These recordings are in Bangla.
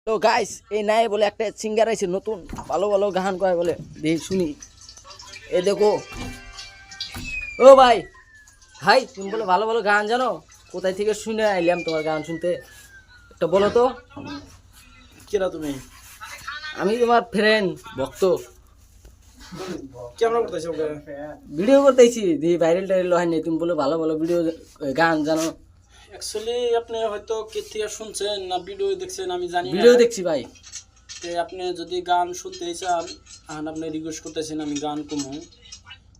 তো গাইস এই নাই বলে একটা সিঙ্গার আছে নতুন ভালো ভালো গান গায় বলে দেখি শুনি। এ দেখো ও ভাই ভাই তুমি বলে ভালো ভালো গান জানো, কোথায় থেকে শুনে আইলাম তোমার গান শুনতে, একটা বলো তো। কেনা তুমি? আমি তোমার ফ্রেন্ড ভক্ত, কেমন করতেছো? ভিডিও করতেছি দিয়ে ভাইরাল টাইরাল হয় নাই, তুমি বলে ভালো ভালো ভিডিও গান জানো। অ্যাকচুয়ালি আপনি হয়তো কে থেকে শুনছেন না ভিডিও দেখছেন আমি জানি না। ভিডিও দেখছি ভাই। তো আপনি যদি গান শুনতে চান আর আপনি রিকোয়েস্ট করতেছেন আমি গান কমু,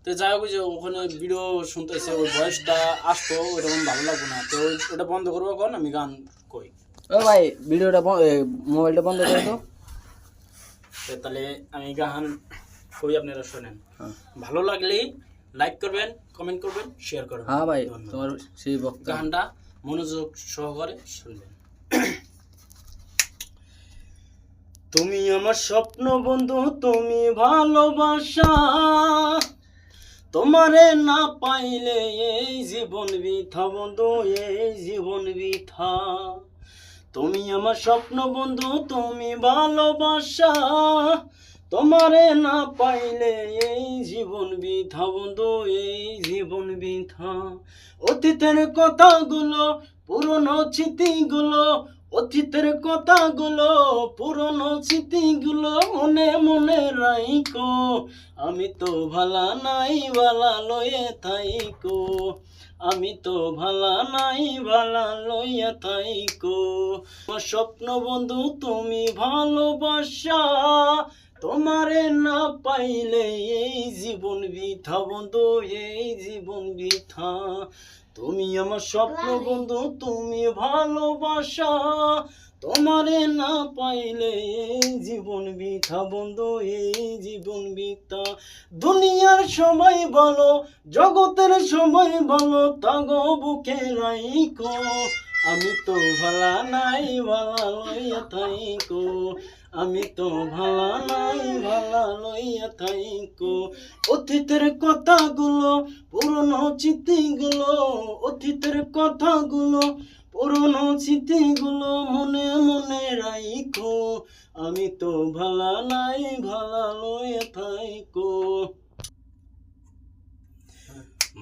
তো যাই হোক যে ওখানে ভিডিও শুনতেছে ওই ভয়েসটা আসতো ওইরকম ভালো লাগবে না, তো ওটা বন্ধ করবো কখন আমি গান কই। ও ভাই ভিডিওটা মোবাইলটা বন্ধ করে তো। তো তাহলে আমি গান কই, আপনারা শোনেন। ভালো লাগলেই লাইক করবেন, কমেন্ট করবেন, শেয়ার করবেন। হ্যাঁ ভাই ধন্যবাদ। তোমার সেই ভক্ত। গানটা মনোযোগ সহকারে শুনবেন। তুমি আমার স্বপ্ন বন্ধু, তুমি ভালোবাসা, তোমারে না পাইলে এই জীবন বৃথা বন্ধু, এই জীবন বৃথা। তুমি আমার স্বপ্ন বন্ধু, তুমি ভালোবাসা, তোমারে না পাইলে এই জীবন বৃথা বন্ধু, এই জীবন বৃথা। অতীতের কথাগুলো, পুরনো স্মৃতিগুলো, অতীতের কথাগুলো, পুরনো স্মৃতিগুলো মনে মনে রাইকো। আমি তো ভালা নাই ভালা লয়ে থাইকো, আমি তো ভালা নাই ভালা লইয়া থাইকো। আমার স্বপ্ন বন্ধু তুমি ভালোবাসা, তোমারে না পাইলে এই জীবন বৃথা বন্ধু, এই জীবন বৃথা। তুমি আমার স্বপ্ন বন্ধু তুমি ভালোবাসা, তোমারে না পাইলে এই জীবন বৃথা বন্ধু, এই জীবন বৃথা। দুনিয়ার সময় বলো, জগতের সময় বলো, তাগো বুকে রাইকো। আমি তো ভালা নাই ভালা লইয়া থাইকো, আমি তো ভালা নাই ভালা লইয়া থাইকো। অতীতের কথাগুলো, পুরনো স্মৃতিগুলো, অতীতের কথাগুলো, পুরনো স্মৃতিগুলো মনে মনে রাইকো। আমি তো ভালা নাই ভালা লইয়া থাইকো।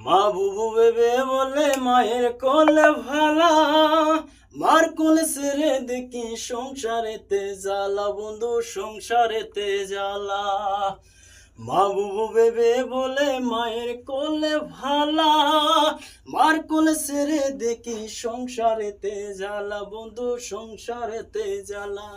মা বুবু বেবে বলে মায়ের কোলে ভালা, মার কোলে সেরে দেখি সংসারেতে জ্বালা বন্ধু, সংসারেতে জ্বালা। মা বুবু বেবে বলে মায়ের কোলে ভালা, মার কোলে সেরে দেখি সংসারেতে জ্বালা বন্ধু, সংসারেতে জ্বালা।